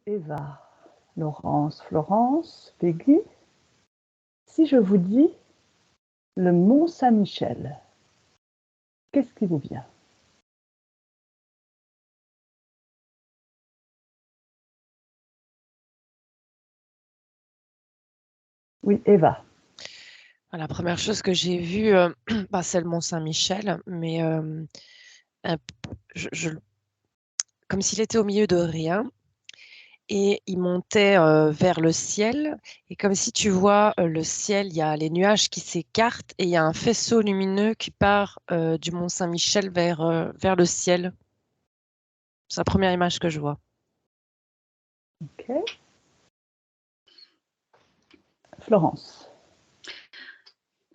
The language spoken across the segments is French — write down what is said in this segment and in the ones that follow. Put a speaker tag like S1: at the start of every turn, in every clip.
S1: Eva, Laurence, Florence, Peggy. Si je vous dis le Mont Saint-Michel, qu'est-ce qui vous vient? Oui, Eva.
S2: La première chose que j'ai vue, c'est le Mont Saint-Michel, mais comme s'il était au milieu de rien et il montait vers le ciel. Et comme si tu vois le ciel, il y a les nuages qui s'écartent et il y a un faisceau lumineux qui part du Mont Saint-Michel vers le ciel. C'est la première image que je vois.
S1: Ok. Florence.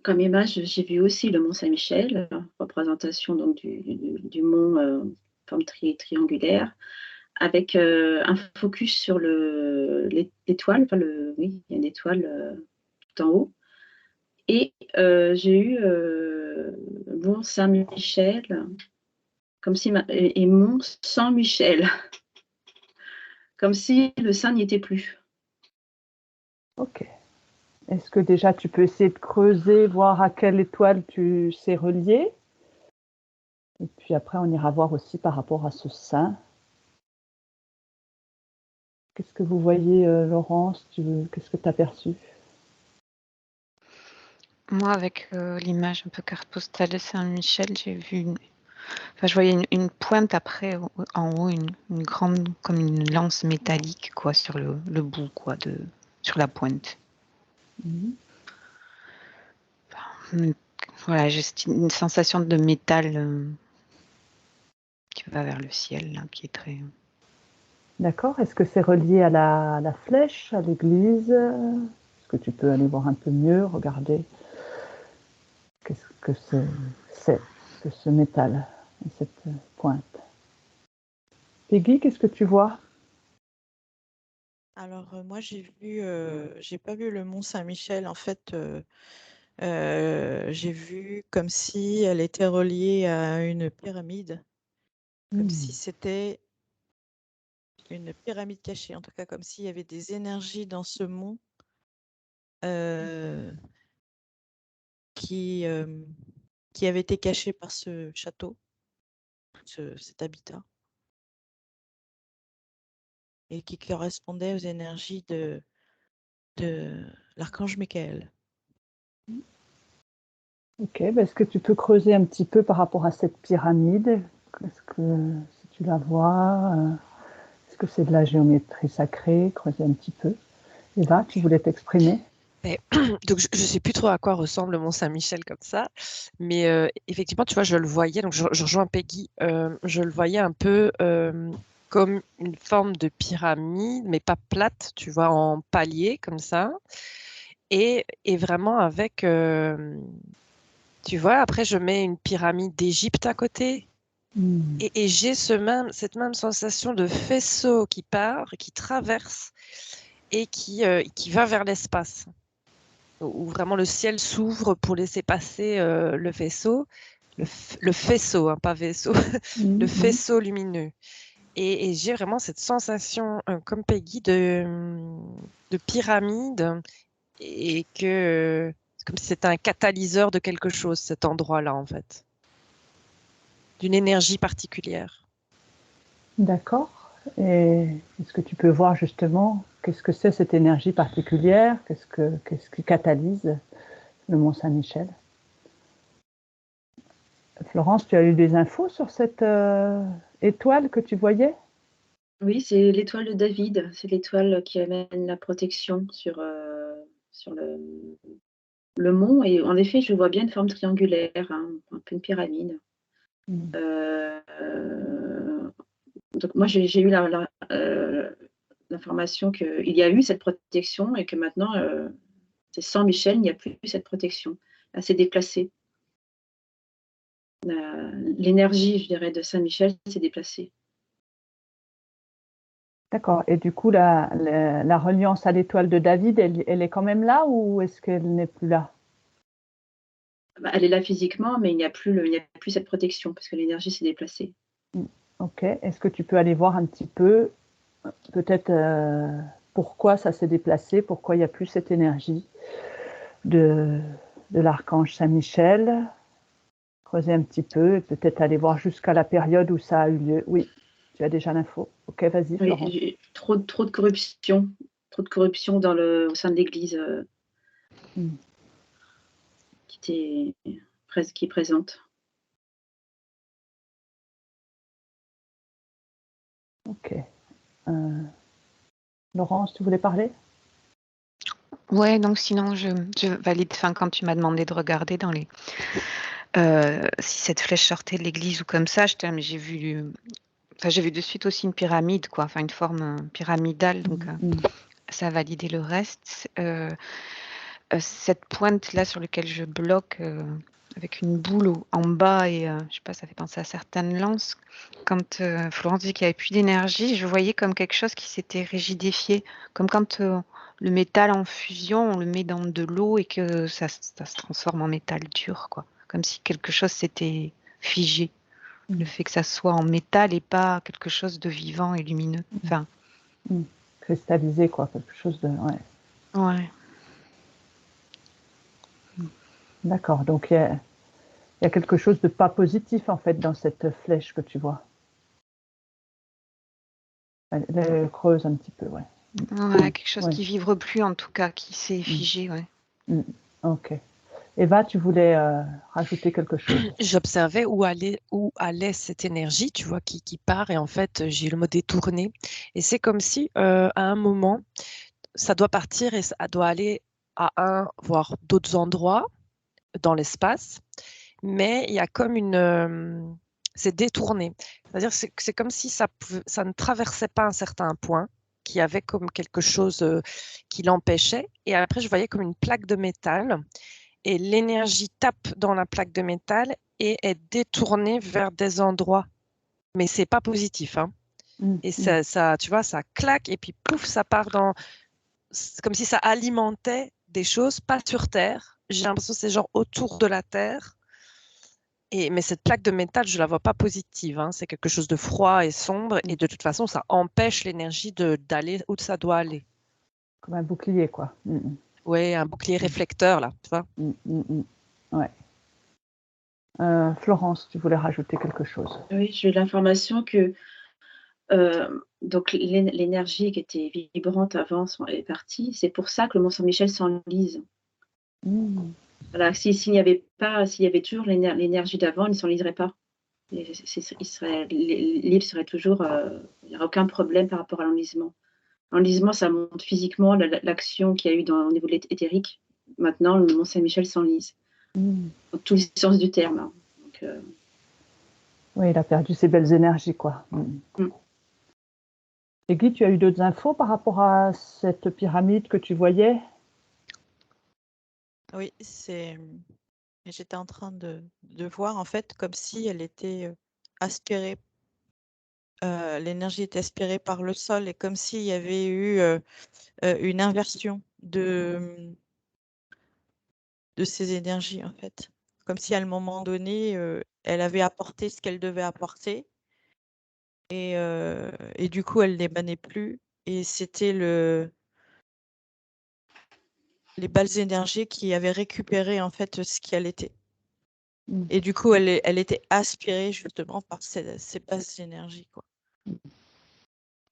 S3: Comme image, j'ai vu aussi le Mont Saint-Michel, représentation donc du mont forme triangulaire, avec un focus sur l'étoile. Oui, il y a une étoile tout en haut. Et j'ai eu Mont Saint-Michel, comme si et Mont Saint-Michel, comme si le Saint n'y était plus.
S1: Ok. Est-ce que déjà tu peux essayer de creuser, voir à quelle étoile tu sais relier? Et puis après, on ira voir aussi par rapport à ce saint. Qu'est-ce que vous voyez, Laurence? Qu'est-ce que tu as perçu?
S4: Moi, avec l'image un peu carte postale de Saint-Michel, j'ai vu je voyais une pointe après, en haut, une grande, comme une lance métallique, quoi, sur le bout, quoi, sur la pointe. Voilà, juste une sensation de métal qui va vers le ciel, là, qui est très...
S1: D'accord. Est-ce que c'est relié à la flèche, à l'église? Est-ce que tu peux aller voir un peu mieux, regarder qu'est-ce que c'est que ce métal et cette pointe? Peggy, qu'est-ce que tu vois?
S5: Alors, moi, j'ai pas vu le Mont Saint-Michel. En fait, j'ai vu comme si elle était reliée à une pyramide, comme si c'était une pyramide cachée. En tout cas, comme s'il y avait des énergies dans ce mont qui avaient été cachées par ce château, cet habitat, et qui correspondait aux énergies de l'archange Michael.
S1: Ok, est-ce que tu peux creuser un petit peu par rapport à cette pyramide? Est-ce que si tu la vois, est-ce que c'est de la géométrie sacrée? Creuser un petit peu. Eva, tu voulais t'exprimer?
S2: Donc, je ne sais plus trop à quoi ressemble le Mont Saint-Michel comme ça, mais effectivement, tu vois, je le voyais, donc je rejoins Peggy, je le voyais un peu comme une forme de pyramide, mais pas plate, tu vois, en palier comme ça, et vraiment avec, tu vois, après je mets une pyramide d'Égypte à côté, et j'ai cette même sensation de faisceau qui part, qui traverse, et qui va vers l'espace, où vraiment le ciel s'ouvre pour laisser passer le faisceau, le faisceau, hein, pas vaisseau, le faisceau lumineux. Et j'ai vraiment cette sensation, comme Peggy, de pyramide, et que c'est comme si c'était un catalyseur de quelque chose, cet endroit-là, en fait, d'une énergie particulière.
S1: D'accord. Et est-ce que tu peux voir justement qu'est-ce que c'est cette énergie particulière? Qu'est-ce qui catalyse le Mont Saint-Michel? Florence, tu as eu des infos sur cette étoile que tu voyais?
S3: Oui, c'est l'étoile de David. C'est l'étoile qui amène la protection sur le mont. Et en effet, je vois bien une forme triangulaire, hein, un peu une pyramide. Donc moi, j'ai eu l'information qu'il y a eu cette protection et que maintenant, c'est sans Michel, il n'y a plus cette protection. Elle s'est déplacée. L'énergie, je dirais, de Saint-Michel s'est déplacée.
S1: D'accord. Et du coup, la reliance à l'étoile de David, elle est quand même là ou est-ce qu'elle n'est plus là?
S3: Elle est là physiquement, mais il n'y a plus cette protection parce que l'énergie s'est déplacée.
S1: Ok. Est-ce que tu peux aller voir un petit peu peut-être pourquoi ça s'est déplacé, pourquoi il n'y a plus cette énergie de l'archange Saint-Michel. Creuser un petit peu et peut-être aller voir jusqu'à la période où ça a eu lieu. Oui, tu as déjà l'info. Ok, vas-y, Florence.
S3: Oui, trop de corruption. Trop de corruption au sein de l'Église qui est présente.
S1: Ok. Laurence, tu voulais parler?
S4: Ouais, donc sinon je valide. Enfin, quand tu m'as demandé de regarder dans les si cette flèche sortait de l'église ou comme ça, mais j'ai vu. Enfin, j'ai vu de suite aussi une pyramide, quoi. Enfin, une forme pyramidale, donc ça a validé le reste. Cette pointe là sur laquelle je bloque avec une boule en bas et je sais pas, ça fait penser à certaines lances. Quand Florence dit qu'il n'y avait plus d'énergie, je voyais comme quelque chose qui s'était rigidifié, comme quand le métal en fusion, on le met dans de l'eau et que ça se transforme en métal dur, quoi. Comme si quelque chose s'était figé. Le fait que ça soit en métal et pas quelque chose de vivant et lumineux. Enfin.
S1: Cristallisé, quoi, quelque chose de. Ouais.
S4: Ouais.
S1: D'accord, donc il y a quelque chose de pas positif en fait dans cette flèche que tu vois. Elle creuse un petit peu, ouais.
S4: Ouais, quelque chose qui vibre plus en tout cas, qui s'est figé, ouais.
S1: Ok. Eva, tu voulais rajouter quelque chose?
S2: J'observais où allait cette énergie, tu vois, qui part, et en fait, j'ai le mot détourné. Et c'est comme si, à un moment, ça doit partir et ça doit aller à voire d'autres endroits dans l'espace, mais il y a comme c'est détourné. C'est-à-dire que c'est comme si ça ne traversait pas un certain point, qui avait comme quelque chose qui l'empêchait. Et après, je voyais comme une plaque de métal. Et l'énergie tape dans la plaque de métal et est détournée vers des endroits. Mais c'est pas positif, hein. Et ça, tu vois, ça claque et puis pouf, ça part c'est comme si ça alimentait des choses pas sur Terre. J'ai l'impression que c'est genre autour de la Terre. Mais cette plaque de métal, je la vois pas positive, hein. C'est quelque chose de froid et sombre. Et de toute façon, ça empêche l'énergie d'aller où ça doit aller.
S1: Comme un bouclier, quoi.
S2: Oui, un bouclier réflecteur, là, tu vois.
S1: Ouais. Florence, tu voulais rajouter quelque chose?
S3: Oui, j'ai eu l'information que donc l'énergie qui était vibrante avant est partie. C'est pour ça que le Mont Saint-Michel s'enlise. Voilà, s'il y avait toujours l'énergie d'avant, il ne s'enliserait pas. L'île serait toujours, il n'y aurait aucun problème par rapport à l'enlisement. L'enlisement, ça montre physiquement l'action qu'il y a eu au niveau de l'éthérique. Maintenant, le Mont Saint-Michel s'enlise. Dans tous les sens du terme. Hein. Donc,
S1: oui, il a perdu ses belles énergies, quoi. Et Guy, tu as eu d'autres infos par rapport à cette pyramide que tu voyais?
S5: Oui, j'étais en train de voir en fait comme si elle était aspirée. L'énergie était aspirée par le sol et comme s'il y avait eu une inversion de ces énergies en fait. Comme si à un moment donné, elle avait apporté ce qu'elle devait apporter et du coup elle n'émanait plus et c'était les belles énergies qui avaient récupéré en fait ce qu'elle était. Et du coup, elle était aspirée justement par ces basses énergies, quoi.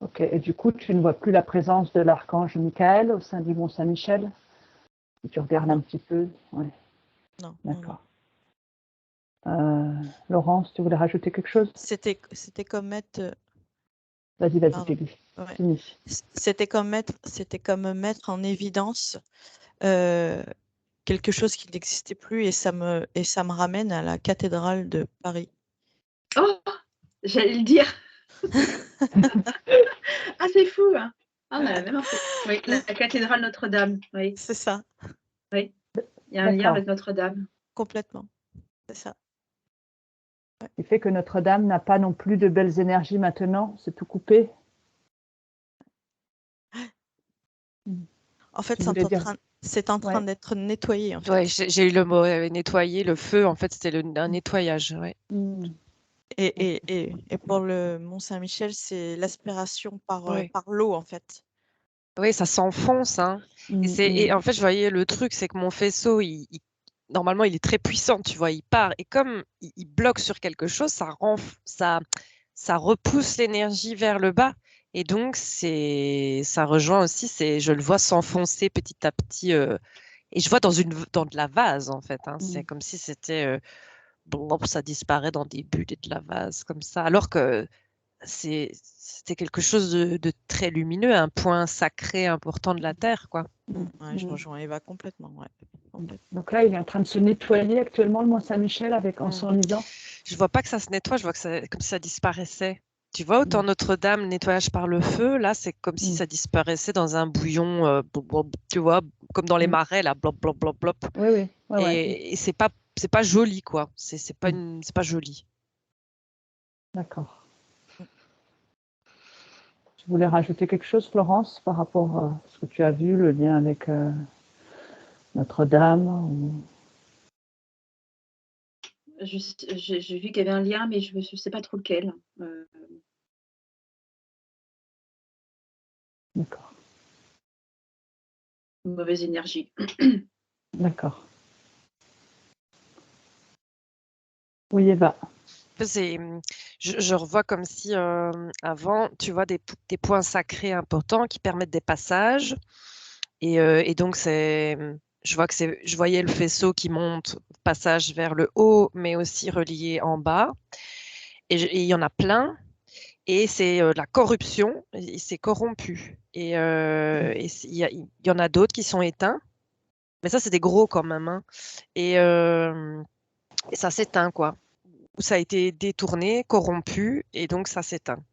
S1: Ok, et du coup, tu ne vois plus la présence de l'archange Michael au sein du Mont Saint-Michel? Tu regardes un petit peu? Ouais.
S5: Non.
S1: D'accord. Laurence, tu voulais rajouter quelque chose?
S5: C'était comme mettre.
S1: Vas-y,
S5: Pardon.
S1: Peggy.
S5: Ouais.
S1: Fini.
S5: C'était comme mettre en évidence quelque chose qui n'existait plus et ça me ramène à la cathédrale de Paris.
S3: Oh, j'allais le dire. Ah, c'est fou, hein. Ah, on a la même info. Oui, la cathédrale Notre-Dame. Oui.
S5: C'est ça.
S3: Oui. Il y a un lien avec Notre-Dame.
S5: Complètement. C'est ça.
S1: Ouais. Il fait que Notre-Dame n'a pas non plus de belles énergies maintenant, c'est tout coupé.
S5: En fait, c'est en train d'être nettoyé. En fait.
S2: Ouais, j'ai eu le mot nettoyer. Le feu, en fait, c'était un nettoyage. Ouais.
S5: Et pour le Mont Saint-Michel, c'est l'aspiration
S2: Ouais.
S5: par l'eau, en fait.
S2: Oui, ça s'enfonce, hein. Et en fait, je voyais le truc, c'est que mon faisceau, normalement, il est très puissant, tu vois, il part. Et comme il bloque sur quelque chose, ça repousse l'énergie vers le bas. Et donc, ça rejoint aussi, je le vois s'enfoncer petit à petit. Et je vois dans de la vase, en fait, hein. C'est comme si c'était, ça disparaît dans des bulles de la vase, comme ça. Alors que c'était quelque chose de très lumineux, un point sacré important de la Terre, quoi.
S5: Ouais, je rejoins Eva complètement. Ouais. Complètement.
S1: Donc là, il est en train de se nettoyer actuellement, le Mont Saint-Michel, en s'enlisant.
S2: Je vois pas que ça se nettoie, je vois que comme si ça disparaissait. Tu vois, autant Notre-Dame, nettoyage par le feu, là, c'est comme si ça disparaissait dans un bouillon, tu vois, comme dans les marais, là, blop, blop, blop, blop.
S1: Oui.
S2: Et c'est pas joli, quoi. C'est pas joli.
S1: D'accord. Tu voulais rajouter quelque chose, Florence, par rapport à ce que tu as vu, le lien avec Notre-Dame
S3: J'ai vu qu'il y avait un lien, mais je ne sais pas trop lequel.
S1: D'accord.
S3: Une mauvaise énergie.
S1: D'accord. Oui, Eva.
S2: Je revois comme si avant, tu vois, des points sacrés importants qui permettent des passages. Et donc, je voyais le faisceau qui monte, passage vers le haut, mais aussi relié en bas. Et il y en a plein. Et c'est la corruption, il s'est corrompu. Et il y en a d'autres qui sont éteints. Mais ça, c'est des gros quand même, hein. Et ça s'éteint, quoi. Ou ça a été détourné, corrompu, et donc ça s'éteint.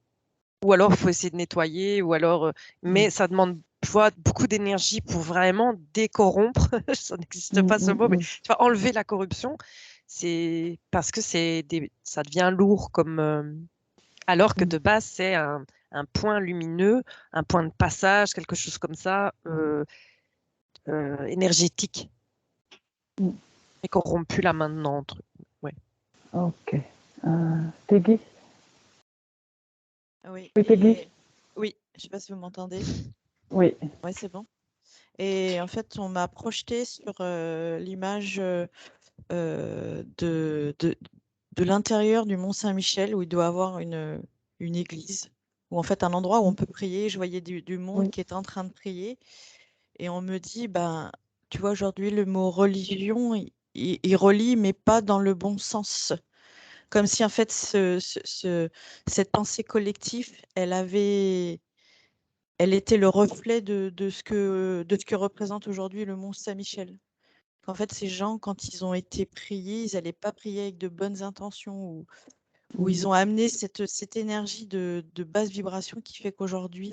S2: Ou alors, il faut essayer de nettoyer, ou alors, mais ça demande, tu vois, beaucoup d'énergie pour vraiment décorrompre. Ça n'existe pas ce mot, mais tu vas enlever la corruption. C'est parce que ça devient lourd alors que de base, c'est un point lumineux, un point de passage, quelque chose comme ça, énergétique. Et corrompu là maintenant. Ouais.
S1: Ok. Peggy.
S5: Oui,
S1: Peggy.
S5: Oui, je ne sais pas si vous m'entendez.
S1: Oui.
S5: Oui, c'est bon. Et en fait, on m'a projeté sur l'image de l'intérieur du Mont Saint-Michel où il doit avoir une église, ou en fait un endroit où on peut prier. Je voyais du monde qui est en train de prier. Et on me dit, ben, tu vois, aujourd'hui, le mot religion, il relie, mais pas dans le bon sens. Comme si, en fait, cette pensée collective, elle était le reflet de ce que représente aujourd'hui le Mont Saint-Michel. En fait, ces gens, quand ils ont été priés, ils n'allaient pas prier avec de bonnes intentions, ou ils ont amené cette énergie de basse vibration qui fait qu'aujourd'hui,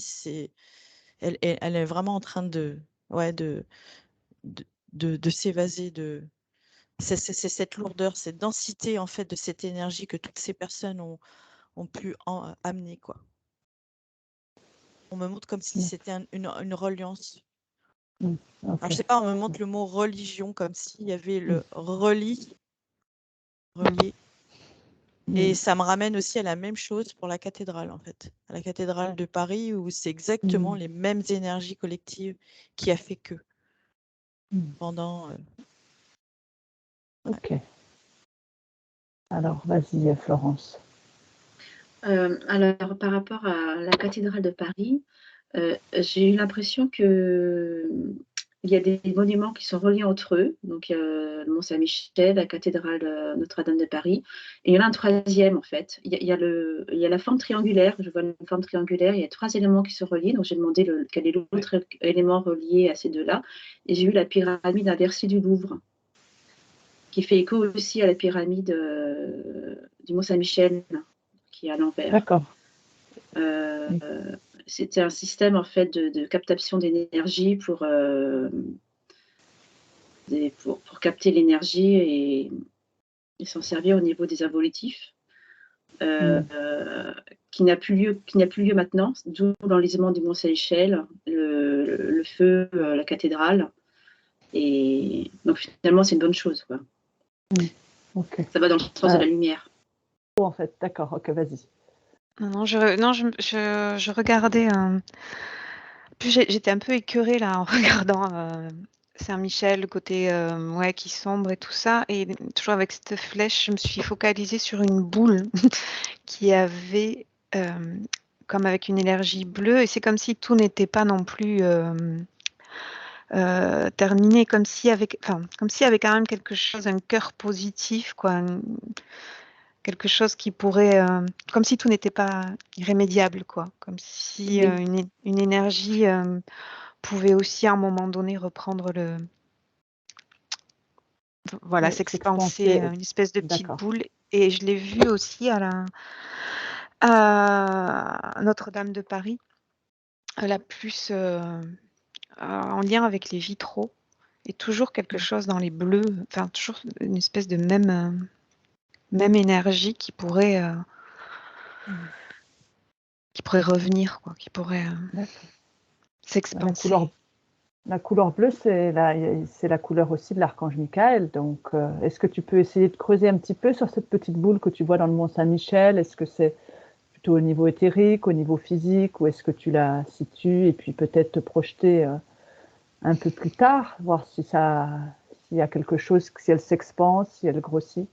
S5: elle est vraiment en train de s'évaser. C'est cette lourdeur, cette densité en fait de cette énergie que toutes ces personnes ont pu amener, quoi. On me montre comme si c'était une reliance.
S1: Okay.
S5: Alors, je sais pas, on me montre le mot religion comme s'il y avait le relié. Et ça me ramène aussi à la même chose pour la cathédrale, en fait. À la cathédrale de Paris, où c'est exactement les mêmes énergies collectives qui a fait que pendant...
S1: Ok. Alors, vas-y, Florence.
S3: Alors, par rapport à la cathédrale de Paris, j'ai eu l'impression que il y a des monuments qui sont reliés entre eux, donc le Mont Saint-Michel, la cathédrale Notre-Dame de Paris, et il y en a un troisième en fait. Il y a la forme triangulaire, je vois une forme triangulaire, il y a 3 éléments qui sont reliés, donc j'ai demandé quel est l'autre élément relié à ces deux-là, et j'ai eu la pyramide inversée du Louvre, qui fait écho aussi à la pyramide du Mont Saint-Michel, qui est à l'envers.
S1: D'accord.
S3: C'était un système en fait de captation d'énergie pour capter l'énergie et s'en servir au niveau des involutifs, qui n'a plus lieu maintenant, d'où l'enlisement du Mont Saint-Michel, le feu, la cathédrale. Et donc finalement, c'est une bonne chose, quoi.
S1: Okay.
S3: Ça va dans le sens de la lumière.
S1: en fait. D'accord, ok, vas-y.
S4: Non, je regardais. Puis j'étais un peu écœurée là en regardant Saint-Michel, le côté qui sombre et tout ça. Et toujours avec cette flèche, je me suis focalisée sur une boule qui avait comme avec une énergie bleue. Et c'est comme si tout n'était pas non plus terminé, comme s'il y avait quand même quelque chose, un cœur positif, quoi. Quelque chose qui pourrait, comme si tout n'était pas irrémédiable, quoi. Comme si
S3: Oui.
S4: une énergie pouvait aussi à un moment donné reprendre s'expanser,
S1: S'expanser.
S4: une espèce de petite
S1: D'accord.
S4: boule. Et je l'ai vu aussi à Notre-Dame de Paris, la plus en lien avec les vitraux, et toujours quelque chose dans les bleus, enfin toujours une espèce de même énergie qui pourrait revenir, quoi, qui pourrait
S1: D'accord.
S4: s'expanser.
S1: La couleur bleue, c'est la couleur aussi de l'archange Michael. Donc, est-ce que tu peux essayer de creuser un petit peu sur cette petite boule que tu vois dans le Mont Saint-Michel? Est-ce que c'est plutôt au niveau éthérique, au niveau physique, ou est-ce que tu la situes et puis peut-être te projeter un peu plus tard, voir s'il y a quelque chose, si elle s'expande, si elle grossit?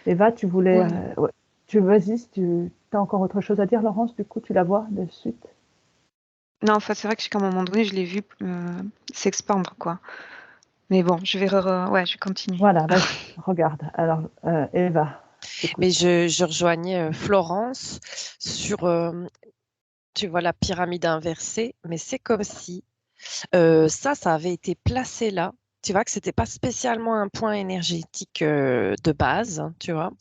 S1: Eva, tu voulais... ouais. Vas-y, si tu as encore autre chose à dire, Laurence, du coup, tu la vois de suite?
S4: Non, enfin, c'est vrai que qu'à un moment donné, je l'ai vu s'expandre, quoi. Mais bon, je vais continuer.
S1: Voilà, vas-y, regarde. Alors, Eva,
S2: Mais je rejoignais Florence sur, tu vois, la pyramide inversée, mais c'est comme si ça avait été placé là. Tu vois que c'était pas spécialement un point énergétique de base, hein, tu vois,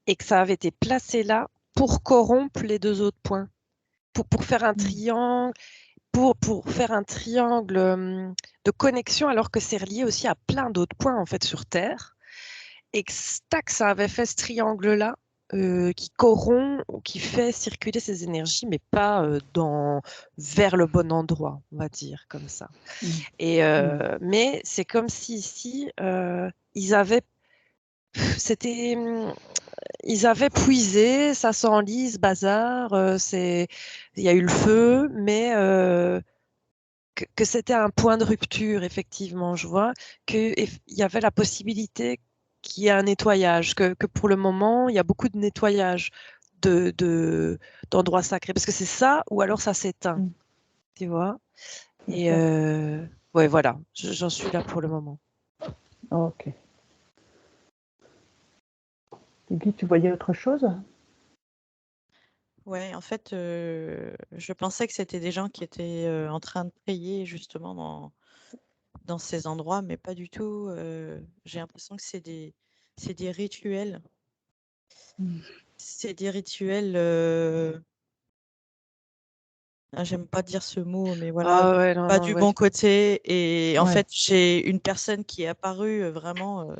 S2: et que ça avait été placé là pour corrompre les deux autres points, pour faire un triangle, pour faire un triangle de connexion, alors que c'est relié aussi à plein d'autres points en fait sur Terre, et que tac, ça avait fait ce triangle-là. Qui corrompt ou qui fait circuler ces énergies, mais pas vers le bon endroit, on va dire comme ça. Et mais c'est comme si ici ils avaient puisé, ça s'enlise, bazar, il y a eu le feu, mais que c'était un point de rupture, effectivement. Je vois qu'il y avait la possibilité qu'il y ait un nettoyage, que pour le moment, il y a beaucoup de nettoyage d'endroits sacrés, parce que c'est ça, ou alors ça s'éteint, tu vois. Et ouais, voilà, j'en suis là pour le moment.
S1: Ok. Guy, tu voyais autre chose?
S5: Ouais, en fait, je pensais que c'était des gens qui étaient en train de prier justement dans ces endroits, mais pas du tout. J'ai l'impression que c'est des rituels. C'est des rituels. J'aime pas dire ce mot, mais voilà,
S2: Ah ouais, non,
S5: pas
S2: non,
S5: du
S2: ouais.
S5: bon côté. Et en
S1: Ouais.
S5: fait, j'ai une personne qui est apparue vraiment.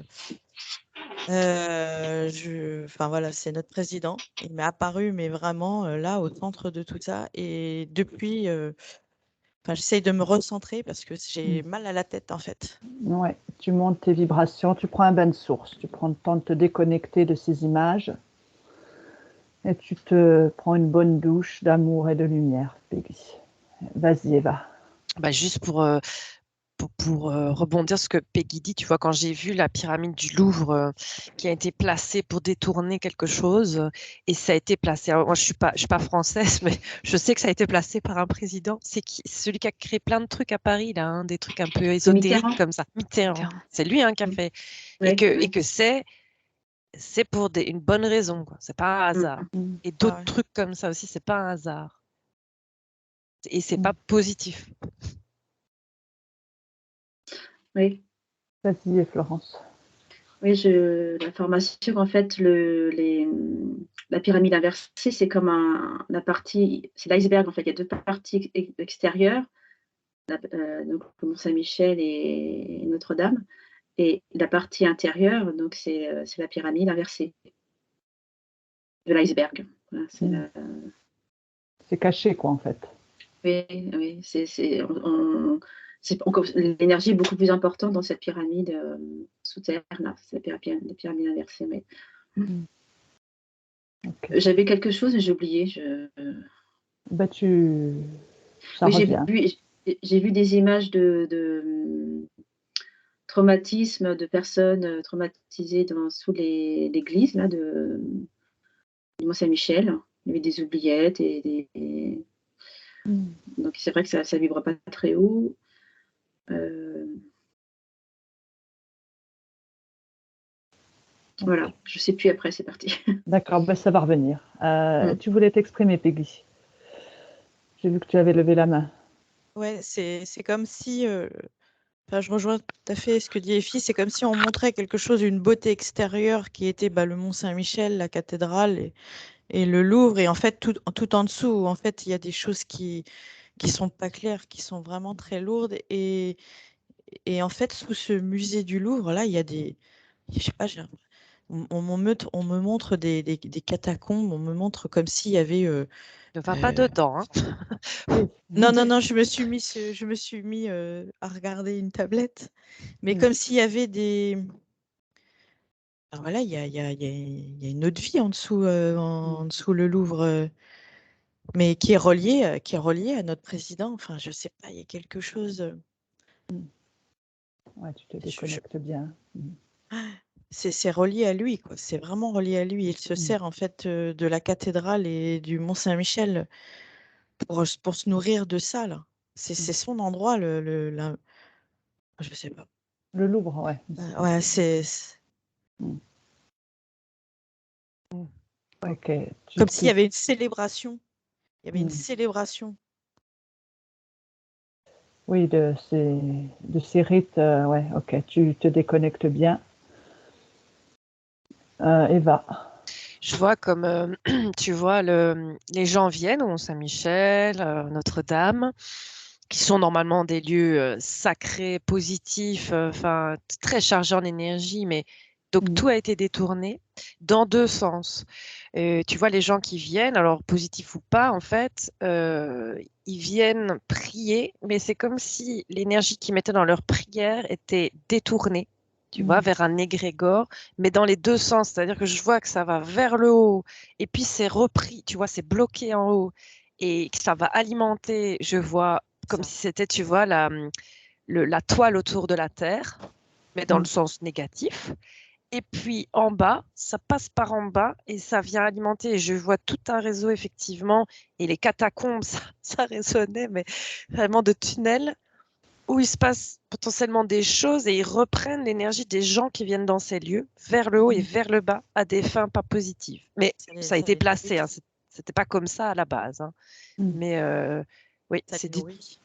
S5: Enfin voilà, c'est notre président. Il m'est apparu, mais vraiment là, au centre de tout ça. Et depuis, j'essaye de me recentrer parce que j'ai mal à la tête, en fait.
S1: Ouais, tu montes tes vibrations, tu prends un bain de source, tu prends le temps de te déconnecter de ces images et tu te prends une bonne douche d'amour et de lumière, Peggy. Vas-y, Eva.
S2: Bah, juste pour rebondir sur ce que Peggy dit, tu vois, quand j'ai vu la pyramide du Louvre qui a été placée pour détourner quelque chose, et ça a été placé. Alors, moi, je suis pas française, mais je sais que ça a été placé par un président. C'est celui qui a créé plein de trucs à Paris, là, hein, des trucs un peu ésotériques
S3: Mitterrand.
S2: comme ça. Mitterrand. C'est lui qui a fait.
S3: Ouais,
S2: Et que c'est pour une bonne raison, quoi. C'est pas un hasard. Et d'autres
S5: Ouais.
S2: trucs comme ça aussi, c'est pas un hasard. Et c'est pas positif.
S3: Oui.
S1: Vas-y, Florence.
S3: Oui, l'information, en fait, la pyramide inversée, c'est comme la partie, c'est l'iceberg, en fait. Il y a deux parties extérieures, donc le Mont-Saint-Michel et Notre-Dame. Et la partie intérieure, donc c'est la pyramide inversée de l'iceberg. Voilà,
S1: C'est caché, quoi, en fait.
S3: oui, oui, l'énergie est beaucoup plus importante dans cette pyramide sous terre, là. C'est la pyramide inversée. Oui.
S1: Ok.
S3: J'avais quelque chose, mais j'ai oublié.
S1: Bah, ça
S3: Oui,
S1: revient.
S3: j'ai vu des images de traumatisme de personnes traumatisées sous l'église là, du Mont-Saint-Michel. Il y avait des oubliettes
S1: Mm.
S3: donc c'est vrai que ça vibre pas très haut. Voilà,
S1: Ok.
S3: je sais plus après, c'est parti.
S1: D'accord, bah, ça va revenir.
S3: Mm.
S1: Tu voulais t'exprimer, Peggy. J'ai vu que tu avais levé la main.
S5: Ouais, c'est comme si, enfin, je rejoins tout à fait ce que dit Effie, c'est comme si on montrait quelque chose, une beauté extérieure qui était le Mont Saint-Michel, la cathédrale et le Louvre, et en fait tout en dessous, en fait, il y a des choses qui sont pas claires, qui sont vraiment très lourdes, et en fait, sous ce musée du Louvre, là, il y a je sais pas, on me montre des catacombes, on me montre comme s'il y avait.
S2: Ne va pas dedans, hein.
S1: Oui.
S5: Non, non, non, je me suis mis à regarder une tablette, mais comme s'il y avait des. Alors voilà, il y a une autre vie en dessous, en dessous le Louvre, mais qui est relié à notre président. Enfin, je sais pas, il y a quelque chose.
S1: Ouais, tu te
S5: je- je-
S1: déconnectes bien.
S5: c'est relié à lui, quoi. C'est vraiment relié à lui. Il se
S1: Mm.
S5: sert en fait de la cathédrale et du Mont Saint-Michel pour se nourrir de ça, là. C'est son endroit, je sais pas.
S1: Le Louvre, ouais.
S5: Ouais,
S1: Mm.
S2: Mm. Ouais.
S1: Ok.
S5: comme s'il y avait une célébration. Il y avait une
S1: Mm.
S5: célébration.
S1: Oui, de ces rites, ouais, ok. Tu te déconnectes bien. Eva.
S2: Je vois comme, tu vois, les gens viennent au Mont-Saint-Michel, Notre-Dame, qui sont normalement des lieux sacrés, positifs, enfin très chargés en énergie, mais donc
S1: Mm.
S2: tout a été détourné dans deux sens. Tu vois les gens qui viennent, alors positifs ou pas, en fait, ils viennent prier, mais c'est comme si l'énergie qu'ils mettaient dans leur prière était détournée, tu vois,
S1: Mm.
S2: vers un égrégore, mais dans les deux sens, c'est-à-dire que je vois que ça va vers le haut, et puis c'est repris, tu vois, c'est bloqué en haut, et que ça va alimenter, je vois comme
S5: Ça.
S2: si c'était, tu vois, la toile autour de la Terre, mais dans le
S1: Mm.
S2: sens négatif. Et puis en bas, ça passe par en bas et ça vient alimenter. Et je vois tout un réseau, effectivement, et les catacombes, ça résonnait, mais vraiment de tunnels où il se passe potentiellement des choses et ils reprennent l'énergie des gens qui viennent dans ces lieux vers le haut et vers le bas à des fins pas positives. Mais ça a
S5: Ça
S2: été
S5: les
S2: placé, hein,
S5: nourrit.
S2: c'était pas comme ça à la base, hein.
S1: Mm.
S2: Mais oui,
S5: Ça les nourrit.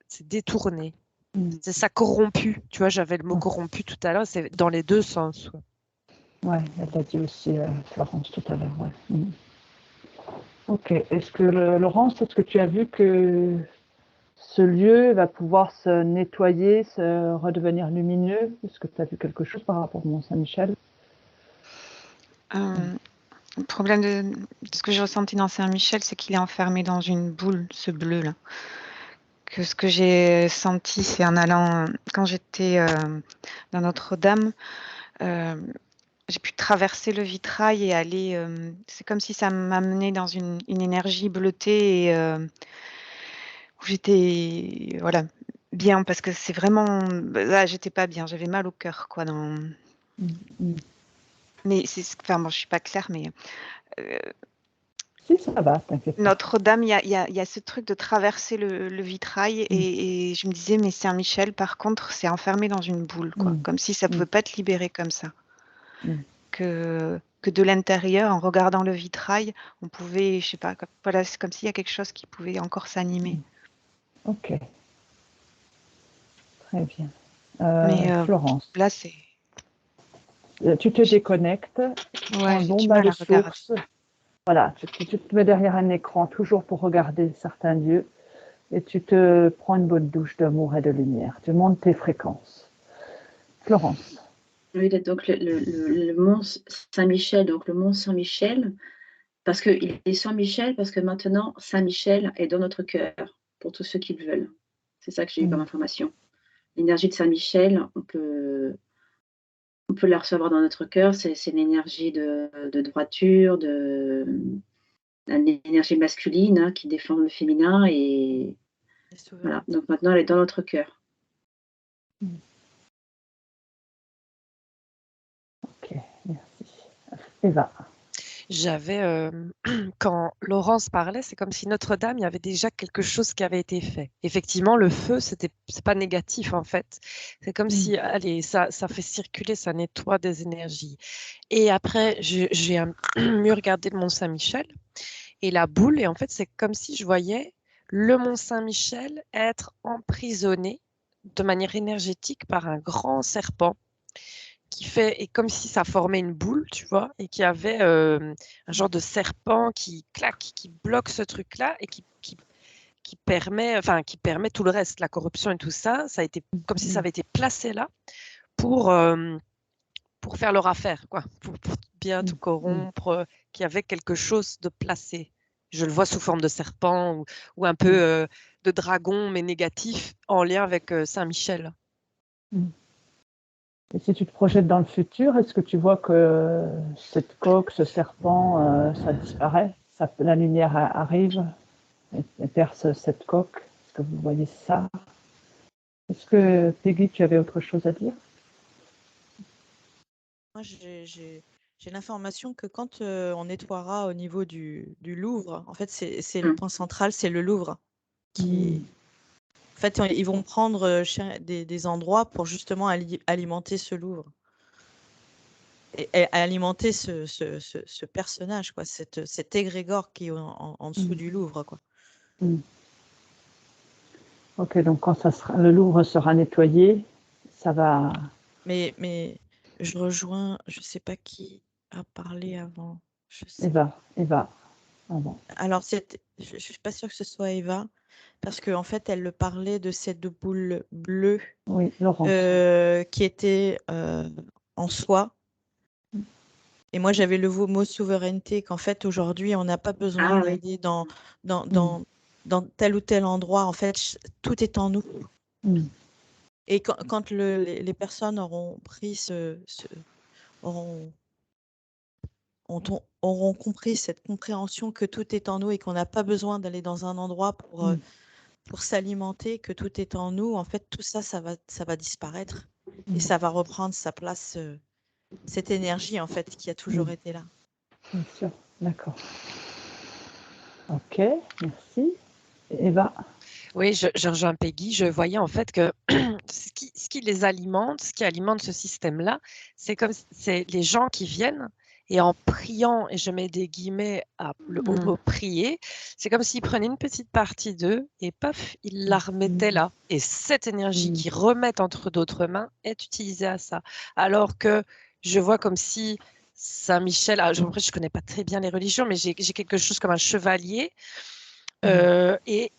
S2: c'est détourné.
S1: Mm.
S2: C'est ça corrompu. Tu vois, j'avais le mot
S1: Ouais.
S2: corrompu tout à l'heure, c'est dans les deux sens. Ouais.
S1: Ouais, elle l'a dit aussi, Florence, tout à l'heure. Ouais. Mm. Ok. Laurence, est-ce que tu as vu que ce lieu va pouvoir se nettoyer, se redevenir lumineux? Est-ce que tu as vu quelque chose par rapport au Mont-Saint-Michel?
S4: Le problème de ce que j'ai ressenti dans Saint-Michel, c'est qu'il est enfermé dans une boule, ce bleu-là. Que ce que j'ai senti, c'est en allant, quand j'étais dans Notre-Dame, j'ai pu traverser le vitrail et aller. C'est comme si ça m'amenait dans une énergie bleutée et où j'étais, voilà, bien, parce que c'est vraiment. Là, j'étais pas bien, j'avais mal au cœur, quoi.
S1: Mm.
S4: Mais enfin, bon, je suis pas claire, mais
S1: Si, ça va, t'inquiète pas.
S4: Notre-Dame, il y a ce truc de traverser le vitrail
S1: Mm.
S4: et je me disais, mais Saint-Michel, par contre, c'est enfermé dans une boule, quoi,
S1: Mm.
S4: comme si ça
S1: Mm.
S4: pouvait pas être libéré comme ça.
S1: Mm.
S4: Que de l'intérieur, en regardant le vitrail, on pouvait, je sais pas, voilà, c'est comme s'il y a quelque chose qui pouvait encore s'animer.
S1: Ok, très bien.
S4: Mais
S1: Florence,
S4: là, c'est.
S1: tu te déconnectes, tu prends
S4: Ouais,
S1: un
S4: j'ai
S1: bon
S4: du
S1: bain
S4: mal
S1: de
S4: à regarder.
S1: source. Voilà, tu te mets derrière un écran toujours pour regarder certains lieux et tu te prends une bonne douche d'amour et de lumière. Tu montes tes fréquences. Florence.
S3: Oui, donc le mont Saint-Michel, donc le mont Saint-Michel, parce qu'il est Saint-Michel, parce que maintenant Saint-Michel est dans notre cœur pour tous ceux qui le veulent. C'est ça que j'ai eu comme
S1: Mm.
S3: information. L'énergie de Saint-Michel, on peut on peut la recevoir dans notre cœur. C'est une énergie de droiture, une énergie masculine, hein, qui défend le féminin. Et voilà. Donc maintenant, elle est dans notre cœur.
S1: Ok, merci. Eva.
S2: J'avais, quand Laurence parlait, c'est comme si Notre-Dame, il y avait déjà quelque chose qui avait été fait. Effectivement, le feu, c'est pas négatif en fait. C'est comme si, allez, ça fait circuler, ça nettoie des énergies. Et après, j'ai mieux regardé le Mont Saint-Michel et la boule, et en fait, c'est comme si je voyais le Mont Saint-Michel être emprisonné de manière énergétique par un grand serpent qui fait, et comme si ça formait une boule, tu vois, et qui avait un genre de serpent qui claque, qui bloque ce truc-là et qui permet tout le reste, la corruption et tout ça. Ça a été comme si ça avait été placé là pour, pour faire leur affaire, quoi, pour bien tout corrompre, qu'il y avait quelque chose de placé. Je le vois sous forme de serpent ou un peu de dragon, mais négatif, en lien avec Saint-Michel.
S1: Et si tu te projettes dans le futur, est-ce que tu vois que cette coque, ce serpent, ça disparaît, la lumière arrive et perce cette coque? Est-ce que vous voyez ça? Est-ce que, Peggy, tu avais autre chose à dire?
S5: Moi, j'ai l'information que quand on nettoiera au niveau du Louvre, en fait, c'est le point central, c'est le Louvre qui. En fait, ils vont prendre des endroits pour justement alimenter ce Louvre. Et alimenter ce personnage, quoi, cet égrégore qui est en dessous du Louvre, quoi.
S1: Ok, donc quand le Louvre sera nettoyé, ça va.
S5: Mais je rejoins, je sais pas qui a parlé avant.
S1: Eva. Ah bon.
S5: Alors, je suis pas sûre que ce soit Eva, parce qu'en fait, elle parlait de cette boule bleue,
S1: oui, Laurence,
S5: qui était en soi. Et moi, j'avais le mot souveraineté, qu'en fait, aujourd'hui, on n'a pas besoin d'aller dans tel ou tel endroit. En fait, tout est en nous. Et quand les personnes auront pris auront compris cette compréhension que tout est en nous et qu'on n'a pas besoin d'aller dans un endroit pour s'alimenter, que tout est en nous, en fait, tout ça, ça va disparaître et ça va reprendre sa place, cette énergie, en fait, qui a toujours été là.
S1: Bien sûr, d'accord. Ok, merci. Eva.
S2: Oui, je rejoins Peggy. Je voyais en fait que ce qui les alimente, ce qui alimente ce système-là, c'est comme c'est les gens qui viennent et en priant, et je mets des guillemets au mot prier, c'est comme s'ils prenaient une petite partie d'eux et paf, ils la remettaient là. Et cette énergie qu'ils remettent entre d'autres mains est utilisée à ça. Alors que je vois comme si Saint-Michel, je ne connais pas très bien les religions, mais j'ai quelque chose comme un chevalier. Et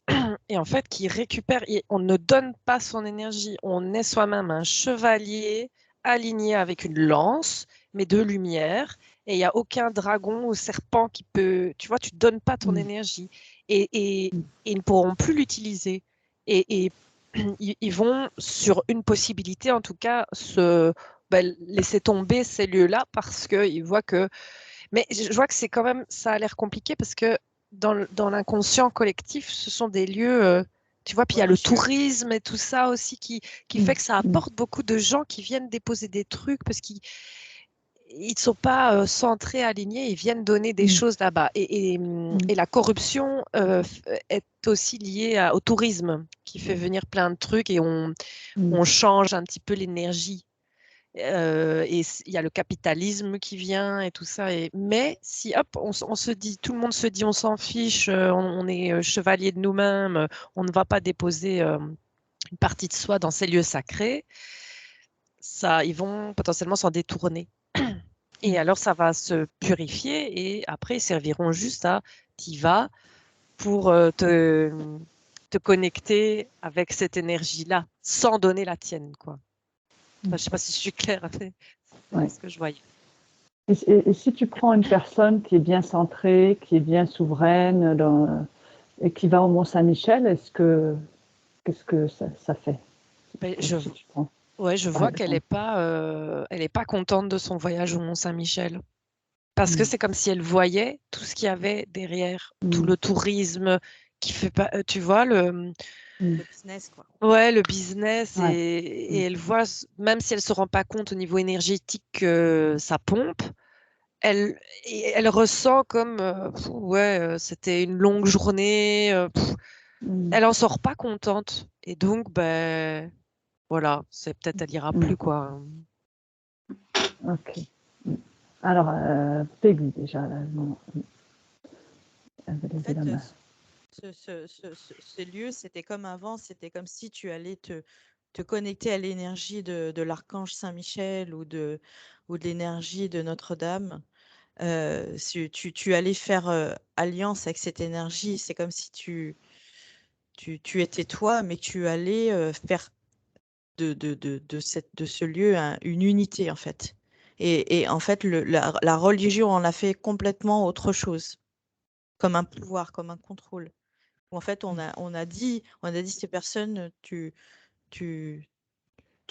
S2: en fait, qui récupère, on ne donne pas son énergie, on est soi-même un chevalier aligné avec une lance, mais de lumière, et il n'y a aucun dragon ou serpent qui peut, tu vois, tu ne donnes pas ton énergie, et ils ne pourront plus l'utiliser. Et ils vont sur une possibilité, en tout cas, laisser tomber ces lieux-là parce qu'ils voient que... Mais je vois que c'est quand même, ça a l'air compliqué parce que dans l'inconscient collectif, ce sont des lieux, tu vois, puis il y a le tourisme et tout ça aussi qui fait que ça apporte beaucoup de gens qui viennent déposer des trucs parce qu'ils ne sont pas centrés, alignés, ils viennent donner des choses là-bas. Et la corruption est aussi liée au tourisme qui fait venir plein de trucs et on change un petit peu l'énergie. Et il y a le capitalisme qui vient et tout ça. Mais si hop, on se dit, tout le monde se dit, on s'en fiche, on est chevalier de nous-mêmes, on ne va pas déposer une partie de soi dans ces lieux sacrés, ça, ils vont potentiellement s'en détourner. Et alors, ça va se purifier et après, ils serviront juste à t'y vas pour te connecter avec cette énergie-là, sans donner la tienne, quoi. Enfin, je ne sais pas si je suis claire. C'est ce que je voyais.
S1: Et si tu prends une personne qui est bien centrée, qui est bien souveraine et qui va au Mont Saint-Michel, qu'est-ce que ça fait?
S2: Ben,
S1: Si tu prends.
S2: Ouais, je vois qu'elle n'est pas contente de son voyage au Mont-Saint-Michel. Parce que c'est comme si elle voyait tout ce qu'il y avait derrière, tout le tourisme qui fait pas, tu vois,
S5: Le business, quoi.
S2: ouais, le business,
S1: Ouais.
S2: et elle voit, même si elle se rend pas compte au niveau énergétique que ça pompe, elle ressent comme, c'était une longue journée, elle en sort pas contente. Et donc, ben, voilà, c'est peut-être elle ira plus, quoi.
S1: Ok. Alors, Peggy, déjà, là, non. Elle avait
S5: En
S1: levé
S5: fait,
S1: la main.
S5: ce lieu, c'était comme avant, c'était comme si tu allais te connecter à l'énergie de l'archange Saint-Michel ou de l'énergie de Notre-Dame. Si tu allais faire alliance avec cette énergie, c'est comme si tu étais toi, mais tu allais faire de ce lieu une unité, en fait. Et en fait, la religion en a fait complètement autre chose, comme un pouvoir, comme un contrôle. Où en fait, on a dit ces personnes, tu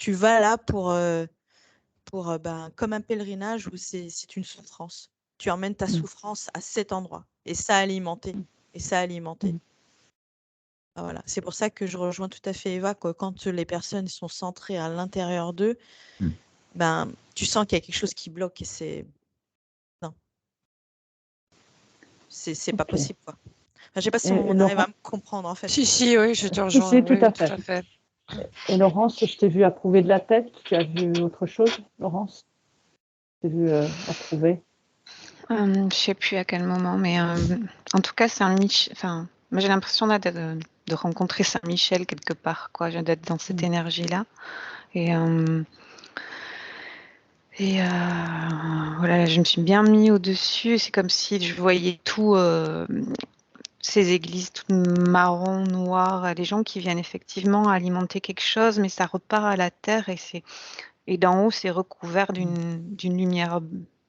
S5: vas là pour comme un pèlerinage où c'est une souffrance. Tu emmènes ta souffrance à cet endroit et ça alimenter et ça alimenter. Ah, voilà. C'est pour ça que je rejoins tout à fait Eva, quoi. Quand les personnes sont centrées à l'intérieur d'eux, ben tu sens qu'il y a quelque chose qui bloque et c'est non, c'est pas
S1: Ok.
S5: possible, quoi. Enfin, je sais pas si
S1: Et
S5: on arrive
S1: Laurent,
S5: à me comprendre, en fait.
S2: Si, oui, je te
S1: si,
S2: rejoins,
S1: tout
S2: oui,
S1: à
S2: tout
S1: fait.
S2: à fait.
S1: Et Laurence, je t'ai vu approuver de la tête. Tu as vu autre chose, Laurence? Tu t'es vu approuver?
S4: Je sais plus à quel moment, mais en tout cas, Saint-Michel. Enfin, moi j'ai l'impression là de rencontrer Saint-Michel quelque part, quoi, d'être dans cette énergie-là. Et voilà, je me suis bien mis au-dessus. C'est comme si je voyais tout, ces églises toutes marron, noires, les gens qui viennent effectivement alimenter quelque chose, mais ça repart à la terre et d'en haut, c'est recouvert d'une lumière,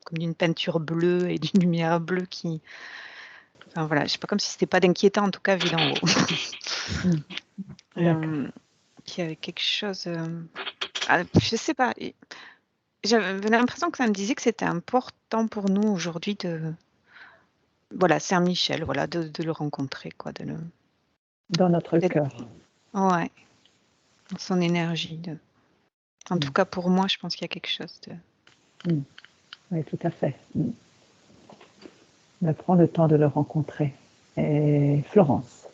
S4: comme d'une peinture bleue et d'une lumière bleue qui. Enfin voilà, je sais pas, comme si c'était pas d'inquiétant en tout cas vu d'en haut. Qu'il y avait quelque chose. Je sais pas. J'avais l'impression que ça me disait que c'était important pour nous aujourd'hui de. Voilà, Saint-Michel, voilà, de le rencontrer, quoi,
S1: Dans notre cœur.
S4: Ouais, dans son énergie. En tout cas, pour moi, je pense qu'il y a quelque chose de.
S1: Oui, tout à fait. Mais prends le temps de le rencontrer. Et Florence.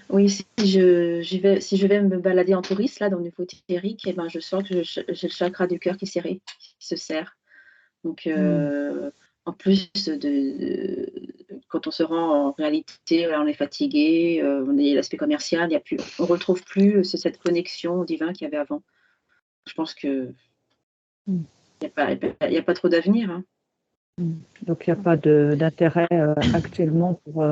S3: Oui, si je vais me balader en touriste, là, dans le niveau éthérique, eh ben, je sens que j'ai le chakra du cœur qui est serré, qui se serre. Donc, en plus quand on se rend en réalité, voilà, on est fatigué, on est l'aspect commercial, on ne retrouve plus cette connexion au divin qu'il y avait avant. Je pense que il n'y a pas trop d'avenir. Hein.
S1: Donc, il n'y a pas d'intérêt actuellement pour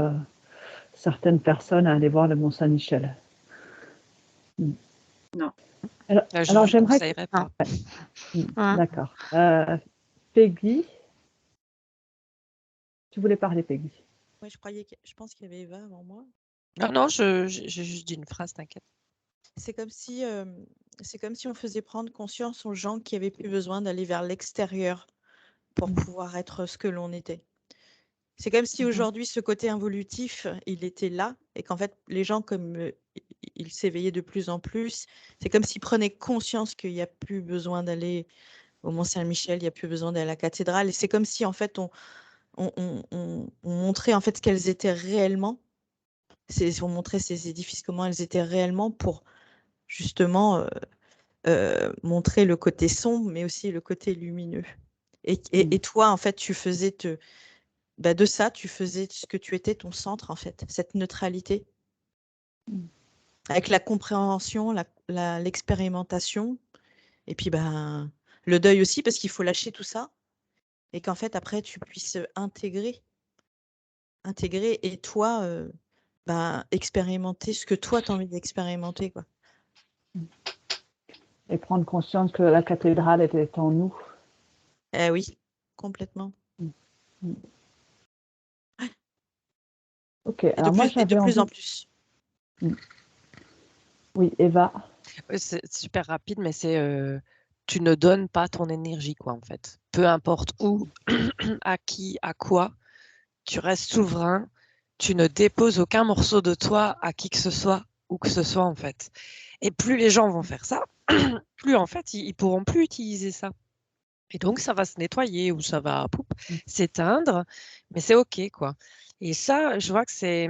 S1: certaines personnes à aller voir le Mont-Saint-Michel.
S3: Non.
S2: Je
S1: Alors
S2: ne
S1: j'aimerais.
S2: conseillerais pas.
S1: D'accord. Peggy, tu voulais parler, Peggy?
S5: Ouais, je pense qu'il y avait Eva avant moi.
S2: Non, j'ai juste dit une phrase, t'inquiète.
S5: C'est comme si on faisait prendre conscience aux gens qui avaient plus besoin d'aller vers l'extérieur pour pouvoir être ce que l'on était. C'est comme si aujourd'hui, ce côté involutif, il était là et qu'en fait, les gens, comme ils s'éveillaient de plus en plus, c'est comme s'ils prenaient conscience qu'il n'y a plus besoin d'aller au Mont-Saint-Michel, il n'y a plus besoin d'aller à la cathédrale. Et c'est comme si, en fait, on montrait en fait ce qu'elles étaient réellement. On montrait ces édifices, comment elles étaient réellement pour justement montrer le côté sombre, mais aussi le côté lumineux. Et toi, en fait, tu faisais de ça, tu faisais ce que tu étais, ton centre, en fait, cette neutralité, avec la compréhension, l'expérimentation, et puis le deuil aussi, parce qu'il faut lâcher tout ça, et qu'en fait, après, tu puisses intégrer et toi, expérimenter ce que toi, tu as envie d'expérimenter, quoi.
S1: Et prendre conscience que la cathédrale était en nous.
S5: Eh oui, complètement.
S1: Ok,
S5: Et
S1: alors moi
S5: de
S1: j'avais
S5: plus
S1: envie.
S5: en plus.
S1: Oui, Eva.
S2: Ouais, c'est super rapide, mais tu ne donnes pas ton énergie, quoi, en fait. Peu importe où, à qui, à quoi, tu restes souverain. Tu ne déposes aucun morceau de toi à qui que ce soit, où que ce soit, en fait. Et plus les gens vont faire ça, plus, en fait, ils pourront plus utiliser ça. Et donc, ça va se nettoyer ou ça va s'éteindre, mais c'est OK, quoi. Et ça, je vois que c'est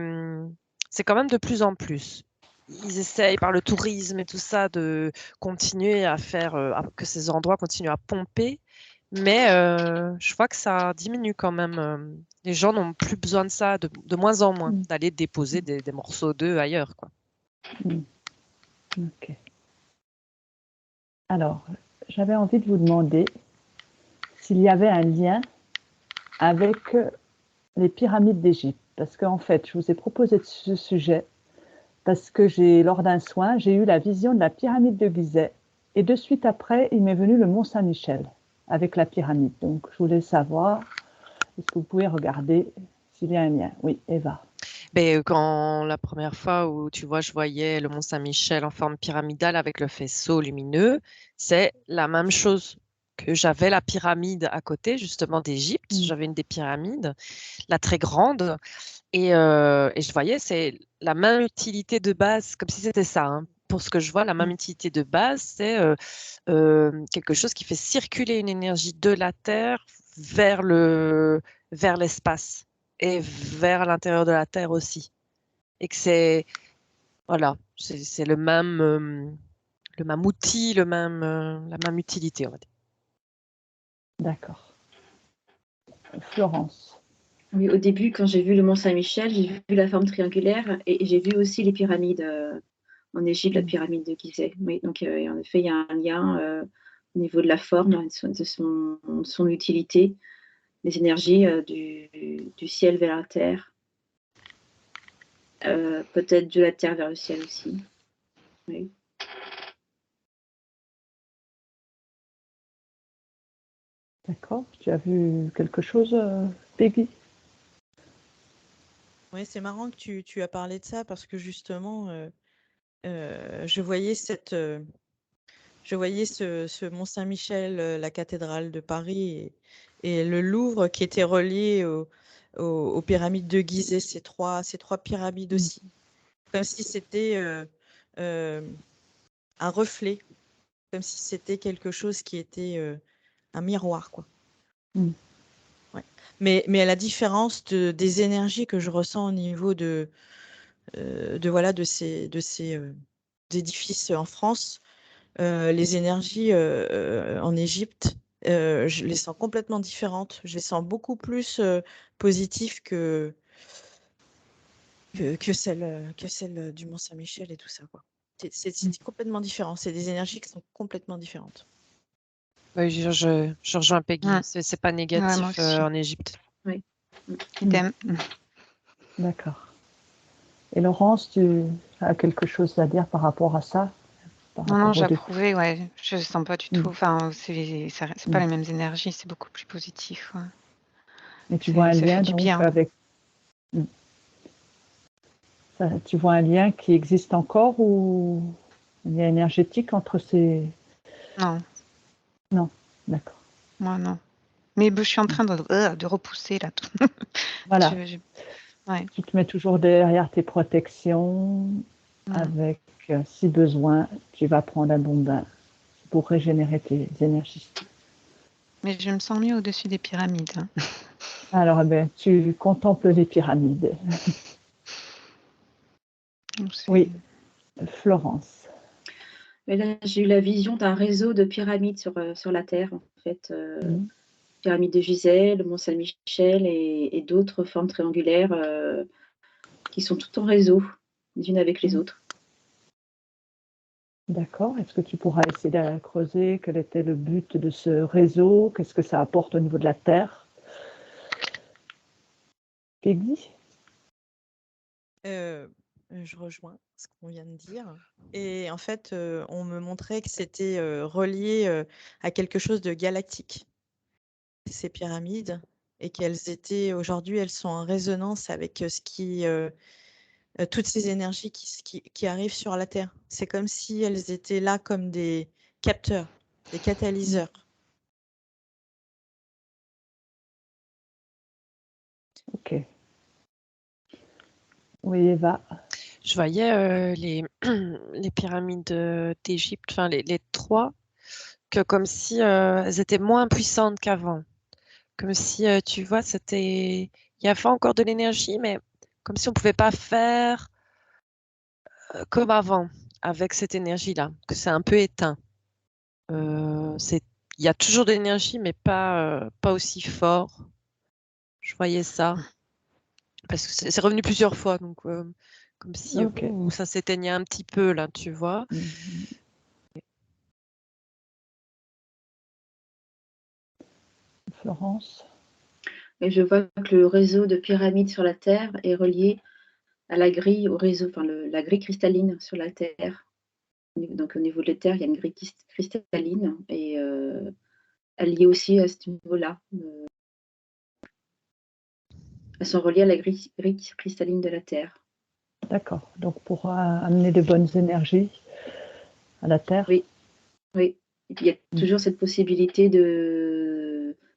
S2: quand même de plus en plus. Ils essayent par le tourisme et tout ça de continuer à faire que ces endroits continuent à pomper, mais je vois que ça diminue quand même. Les gens n'ont plus besoin de ça, de moins en moins, d'aller déposer des morceaux d'eux ailleurs, quoi.
S1: Ok. Alors, j'avais envie de vous demander s'il y avait un lien avec les pyramides d'Égypte. Parce qu'en fait, je vous ai proposé ce sujet parce que lors d'un soin, j'ai eu la vision de la pyramide de Gizeh. Et de suite après, il m'est venu le Mont Saint-Michel avec la pyramide. Donc, je voulais savoir, est-ce que vous pouvez regarder s'il y a un lien? Oui, Eva.
S2: Mais quand la première fois où tu vois, je voyais le Mont Saint-Michel en forme pyramidale avec le faisceau lumineux, c'est la même chose que j'avais la pyramide à côté, justement d'Égypte. J'avais une des pyramides, la très grande, et je voyais, c'est la même utilité de base, comme si c'était ça. Hein. Pour ce que je vois, la même utilité de base, c'est quelque chose qui fait circuler une énergie de la Terre vers l'espace et vers l'intérieur de la Terre aussi. Et que voilà, c'est le même outil, la même utilité, on va dire.
S1: D'accord. Florence.
S3: Oui, au début, quand j'ai vu le Mont Saint-Michel, j'ai vu la forme triangulaire et j'ai vu aussi les pyramides en Égypte, la pyramide de Gizeh. Oui, donc en effet, il y a un lien au niveau de la forme, de son utilité, les énergies du ciel vers la terre, peut-être de la terre vers le ciel aussi. Oui.
S1: D'accord. Tu as vu quelque chose, Peggy?
S5: Oui, c'est marrant que tu as parlé de ça parce que justement, je voyais ce Mont Saint-Michel, la cathédrale de Paris et le Louvre qui était relié aux pyramides de Gizeh, ces trois pyramides aussi, comme si c'était un reflet, comme si c'était quelque chose qui était un miroir, quoi. Ouais. Mais à la différence des énergies que je ressens au niveau voilà, de ces édifices en France, les énergies en Égypte, je les sens complètement différentes. Je les sens beaucoup plus positives que celles du Mont Saint-Michel et tout ça, quoi. C'est complètement différent. C'est des énergies qui sont complètement différentes.
S2: Oui, je rejoins Peggy.
S4: Ouais.
S2: C'est pas
S4: Ouais, moi
S2: négatif
S4: aussi.
S2: en Égypte.
S3: Oui.
S4: Idem.
S1: D'accord. Et Laurence, tu as quelque chose à dire par rapport à ça? Par
S4: Non,
S1: rapport aux deux.
S4: j'approuvais, ouais. Je sens pas du tout. Enfin, c'est pas les mêmes énergies, c'est beaucoup plus positif. Ouais.
S1: Et tu vois un
S4: Ça fait
S1: lien
S4: du
S1: donc
S4: bien.
S1: avec. Tu vois un lien qui existe encore ou un lien énergétique entre ces.
S4: Non,
S1: Non, d'accord.
S4: moi non. Mais je suis en train de repousser là.
S1: Voilà.
S4: Ouais.
S1: Tu te mets toujours derrière tes protections avec, si besoin, tu vas prendre un bon bain pour régénérer tes énergies.
S4: Mais je me sens mieux au-dessus des pyramides. Hein.
S1: Alors, tu contemples les pyramides. Oui, Florence.
S3: Mais là, j'ai eu la vision d'un réseau de pyramides sur la Terre, en fait. Pyramide de Gizeh, le Mont Saint-Michel et d'autres formes triangulaires qui sont toutes en réseau, les unes avec les autres.
S1: D'accord. Est-ce que tu pourras essayer de creuser quel était le but de ce réseau? Qu'est-ce que ça apporte au niveau de la Terre? Peggy?
S5: Je rejoins ce qu'on vient de dire. Et en fait, on me montrait que c'était relié à quelque chose de galactique, ces pyramides, et qu'elles étaient aujourd'hui, elles sont en résonance avec ce qui toutes ces énergies qui arrivent sur la Terre. C'est comme si elles étaient là comme des capteurs, des catalyseurs.
S1: Ok. Oui, Eva.
S2: Je voyais les pyramides d'Égypte, enfin les trois, que comme si elles étaient moins puissantes qu'avant. Comme si, tu vois, il y avait encore de l'énergie, mais comme si on ne pouvait pas faire comme avant avec cette énergie-là, que c'est un peu éteint. Il y a toujours de l'énergie, mais pas aussi fort. Je voyais ça. Parce que c'est revenu plusieurs fois, donc comme si
S1: Ok.
S2: ça s'éteignait un petit peu, là, tu vois.
S1: Mhm. Florence.
S3: Et je vois que le réseau de pyramides sur la Terre est relié à la grille, au réseau, enfin la grille cristalline sur la Terre. Donc au niveau de la Terre, il y a une grille cristalline et elle est liée aussi à ce niveau-là. Elles sont reliées à la grille cristalline de la Terre.
S1: D'accord. Donc pour amener de bonnes énergies à la Terre.
S3: Oui, oui. Et puis il y a toujours cette possibilité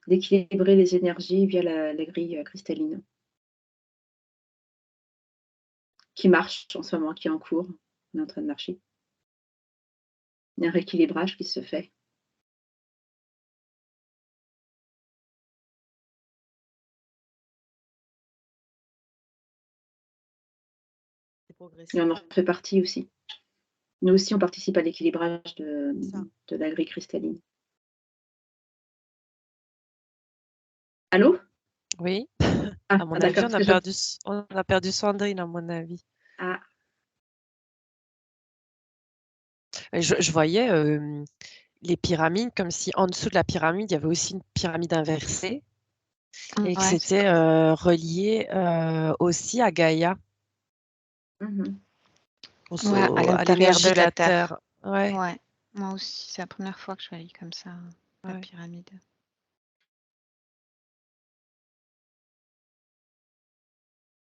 S3: d'équilibrer les énergies via la grille cristalline. Qui marche en ce moment, qui est en cours. On est en train de marcher. Il y a un rééquilibrage qui se fait. Et on en fait partie aussi. Nous aussi, on participe à l'équilibrage de la grille cristalline. Allô?
S2: Oui.
S3: Ah,
S2: À mon avis,
S3: d'accord.
S2: on a perdu Sandrine, à mon avis.
S3: Ah,
S2: Et je voyais les pyramides comme si en dessous de la pyramide, il y avait aussi une pyramide inversée et que
S4: Ouais,
S2: c'était relié aussi à Gaïa,
S3: mhm.
S4: ouais, à
S2: à
S4: l'intérieur
S2: l'énergie
S4: de
S2: de
S4: la
S2: la
S4: Terre.
S2: Terre. Ouais.
S4: Ouais, moi aussi, c'est la première fois que je voyais comme ça la
S2: Ouais.
S4: pyramide.